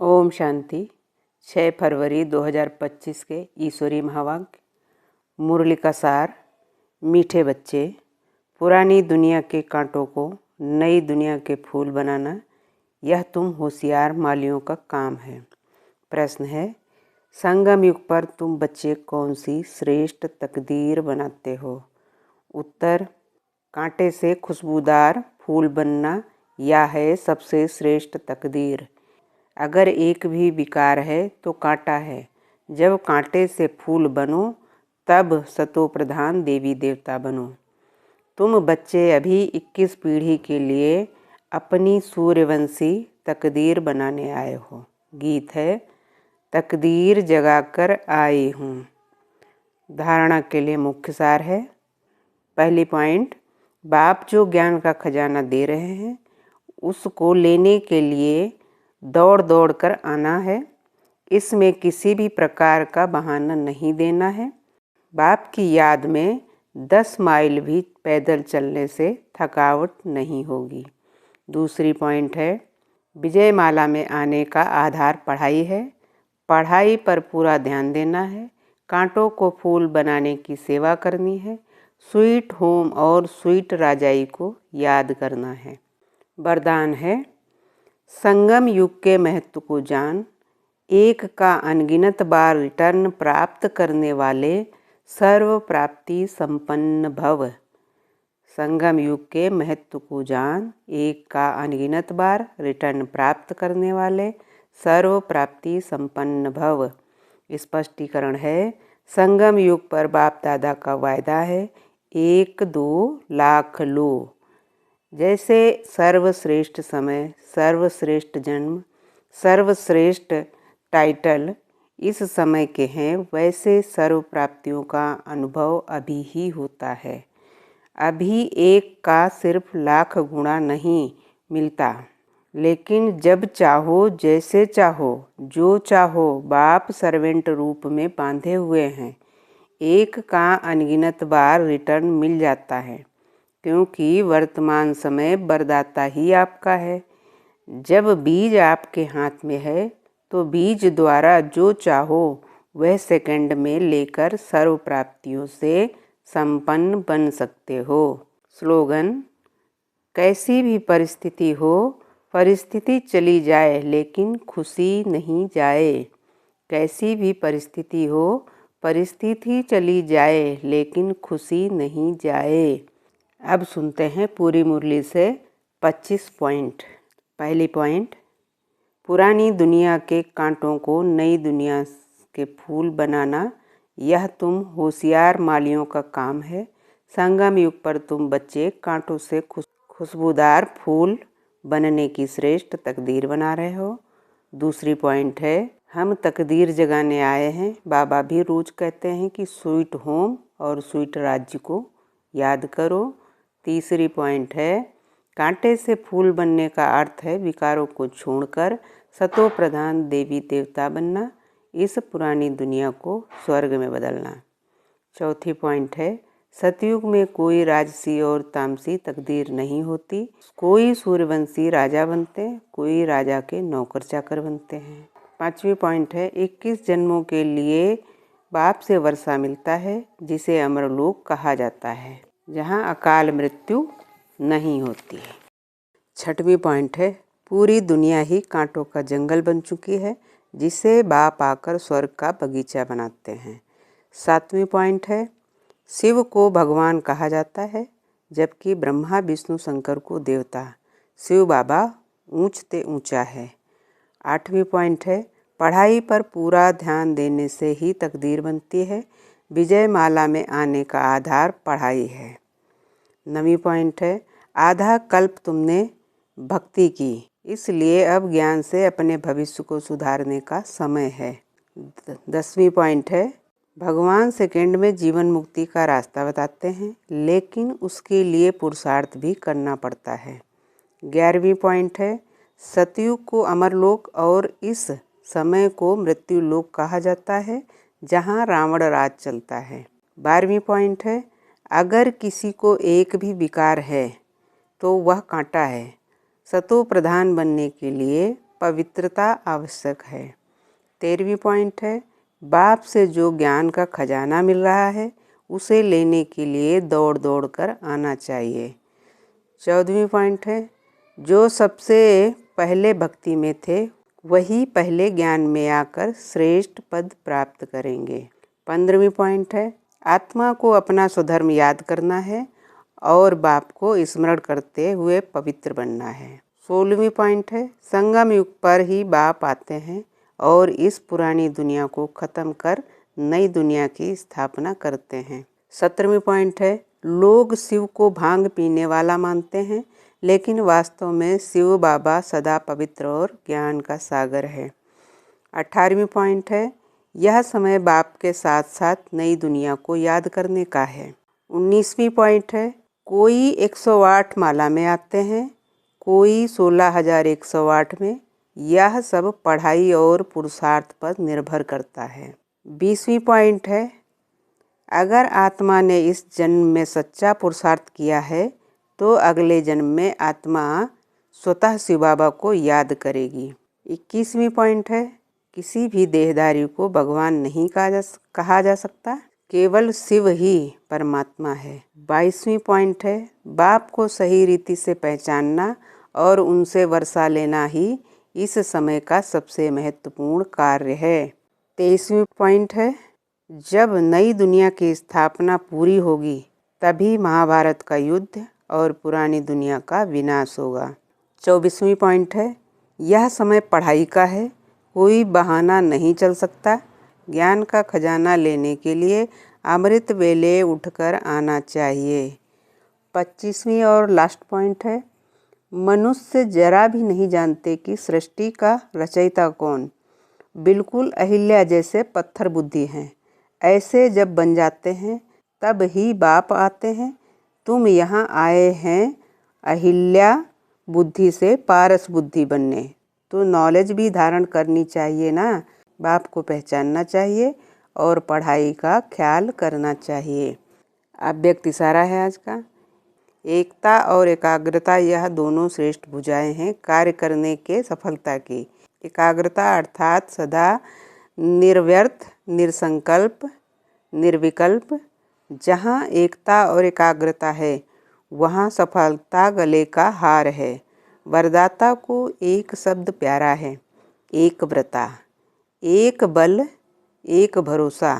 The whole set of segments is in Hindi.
ओम शांति। 6 फरवरी 2025 के ईश्वरीय महावाक्य। मुरली का सार। मीठे बच्चे, पुरानी दुनिया के कांटों को नई दुनिया के फूल बनाना यह तुम होशियार मालियों का काम है। प्रश्न है, संगम युग पर तुम बच्चे कौन सी श्रेष्ठ तकदीर बनाते हो? उत्तर, कांटे से खुशबूदार फूल बनना यह है सबसे श्रेष्ठ तकदीर। अगर एक भी विकार है तो कांटा है। जब कांटे से फूल बनो तब सतो प्रधान देवी देवता बनो। तुम बच्चे अभी 21 पीढ़ी के लिए अपनी सूर्यवंशी तकदीर बनाने आए हो। गीत है, तकदीर जगाकर आए हूँ। धारणा के लिए मुख्य सार है। पहली पॉइंट, बाप जो ज्ञान का खजाना दे रहे हैं उसको लेने के लिए दौड़ दौड़ कर आना है। इसमें किसी भी प्रकार का बहाना नहीं देना है। बाप की याद में 10 माइल भी पैदल चलने से थकावट नहीं होगी। दूसरी पॉइंट है, विजयमाला में आने का आधार पढ़ाई है। पढ़ाई पर पूरा ध्यान देना है। कांटों को फूल बनाने की सेवा करनी है। स्वीट होम और स्वीट राजाई को याद करना है। वरदान है, संगम युग के महत्व को जान। एक का अनगिनत बार रिटर्न प्राप्त करने वाले सर्व प्राप्ति संपन्न भव। संगम युग के महत्व को जान। एक का अनगिनत बार रिटर्न प्राप्त करने वाले सर्व प्राप्ति संपन्न भव। स्पष्टीकरण है, संगम युग पर बाप दादा का वायदा है 1-2 लाख लो। जैसे सर्वश्रेष्ठ समय, सर्वश्रेष्ठ जन्म, सर्वश्रेष्ठ टाइटल इस समय के हैं, वैसे सर्व प्राप्तियों का अनुभव अभी ही होता है। अभी एक का सिर्फ लाख गुणा नहीं मिलता, लेकिन जब चाहो, जैसे चाहो, जो चाहो, बाप सर्वेंट रूप में बांधे हुए हैं। एक का अनगिनत बार रिटर्न मिल जाता है, क्योंकि वर्तमान समय वरदाता ही आपका है। जब बीज आपके हाथ में है तो बीज द्वारा जो चाहो वह सेकंड में लेकर सर्व प्राप्तियों से संपन्न बन सकते हो। स्लोगन, कैसी भी परिस्थिति हो, परिस्थिति चली जाए लेकिन खुशी नहीं जाए। कैसी भी परिस्थिति हो, परिस्थिति चली जाए लेकिन खुशी नहीं जाए। अब सुनते हैं पूरी मुरली से 25 पॉइंट। पहली पॉइंट, पुरानी दुनिया के कांटों को नई दुनिया के फूल बनाना यह तुम होशियार मालियों का काम है। संगम युग पर तुम बच्चे कांटों से खुशबूदार फूल बनने की श्रेष्ठ तकदीर बना रहे हो। दूसरी पॉइंट है, हम तकदीर जगाने आए हैं। बाबा भी रोज कहते हैं कि स्वीट होम और स्वीट राज्य को याद करो। तीसरी पॉइंट है, कांटे से फूल बनने का अर्थ है विकारों को छोड़कर सतो प्रधान देवी देवता बनना, इस पुरानी दुनिया को स्वर्ग में बदलना। चौथी पॉइंट है, सतयुग में कोई राजसी और तामसी तकदीर नहीं होती। कोई सूर्यवंशी राजा बनते, कोई राजा के नौकर चाकर बनते हैं। पांचवी पॉइंट है, 21 जन्मों के लिए बाप से वर्षा मिलता है, जिसे अमरलोक कहा जाता है, जहाँ अकाल मृत्यु नहीं होती है। छठवीं पॉइंट है, पूरी दुनिया ही कांटों का जंगल बन चुकी है, जिसे बाप आकर स्वर्ग का बगीचा बनाते हैं। सातवीं पॉइंट है, शिव को भगवान कहा जाता है, जबकि ब्रह्मा विष्णु शंकर को देवता। शिव बाबा ऊंचते ऊंचा है। आठवीं पॉइंट है, पढ़ाई पर पूरा ध्यान देने से ही तकदीर बनती है। विजयमाला में आने का आधार पढ़ाई है। नवीं पॉइंट है, आधा कल्प तुमने भक्ति की, इसलिए अब ज्ञान से अपने भविष्य को सुधारने का समय है। 10वीं पॉइंट है, भगवान सेकंड में जीवन मुक्ति का रास्ता बताते हैं, लेकिन उसके लिए पुरुषार्थ भी करना पड़ता है। 11वीं पॉइंट है, सतयुग को अमरलोक और इस समय को मृत्यु लोक कहा जाता है, जहाँ रावण राज चलता है। 12वीं पॉइंट है, अगर किसी को एक भी विकार है तो वह कांटा है। सतो प्रधान बनने के लिए पवित्रता आवश्यक है। 13वीं पॉइंट है, बाप से जो ज्ञान का खजाना मिल रहा है उसे लेने के लिए दौड़ दौड़ कर आना चाहिए। 14वीं पॉइंट है, जो सबसे पहले भक्ति में थे वही पहले ज्ञान में आकर श्रेष्ठ पद प्राप्त करेंगे। 15वीं पॉइंट है, आत्मा को अपना स्वधर्म याद करना है और बाप को स्मरण करते हुए पवित्र बनना है। 16वीं पॉइंट है, संगम युग पर ही बाप आते हैं और इस पुरानी दुनिया को ख़त्म कर नई दुनिया की स्थापना करते हैं। 17वीं पॉइंट है, लोग शिव को भांग पीने वाला मानते हैं लेकिन वास्तव में शिव बाबा सदा पवित्र और ज्ञान का सागर है। 18वीं पॉइंट है, यह समय बाप के साथ साथ नई दुनिया को याद करने का है। 19वीं पॉइंट है, कोई 108 माला में आते हैं, कोई 16,108 में। यह सब पढ़ाई और पुरुषार्थ पर निर्भर करता है। 20वीं पॉइंट है, अगर आत्मा ने इस जन्म में सच्चा पुरुषार्थ किया है तो अगले जन्म में आत्मा स्वतः शिव बाबा को याद करेगी। 21वीं पॉइंट है, किसी भी देहधारी को भगवान नहीं कहा जा सकता, केवल शिव ही परमात्मा है। 22वीं पॉइंट है, बाप को सही रीति से पहचानना और उनसे वर्षा लेना ही इस समय का सबसे महत्वपूर्ण कार्य है। 23वीं पॉइंट है, जब नई दुनिया की स्थापना पूरी होगी तभी महाभारत का युद्ध और पुरानी दुनिया का विनाश होगा। 24वीं पॉइंट है, यह समय पढ़ाई का है, कोई बहाना नहीं चल सकता। ज्ञान का खजाना लेने के लिए अमृत वेले उठकर आना चाहिए। 25वीं और लास्ट पॉइंट है, मनुष्य जरा भी नहीं जानते कि सृष्टि का रचयिता कौन, बिल्कुल अहिल्या जैसे पत्थर बुद्धि हैं। ऐसे जब बन जाते हैं तब ही बाप आते हैं। तुम यहाँ आए हैं अहिल्या बुद्धि से पारस बुद्धि बनने, तो नॉलेज भी धारण करनी चाहिए ना। बाप को पहचानना चाहिए और पढ़ाई का ख्याल करना चाहिए। अव्यक्त इशारा है आज का। एकता और एकाग्रता यह दोनों श्रेष्ठ भुजाएं हैं कार्य करने के सफलता की। एकाग्रता अर्थात सदा निर्व्यर्थ, निरसंकल्प, निर्विकल्प। जहाँ एकता और एकाग्रता है वहाँ सफलता गले का हार है। वरदाता को एक शब्द प्यारा है, एक व्रता, एक बल, एक भरोसा,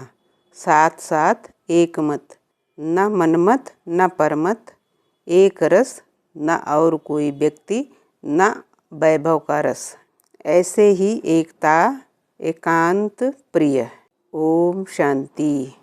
साथ साथ एक मत, न मनमत न परमत, एक रस न और कोई व्यक्ति न वैभव का रस। ऐसे ही एकता एकांत प्रिय। ओम शांति।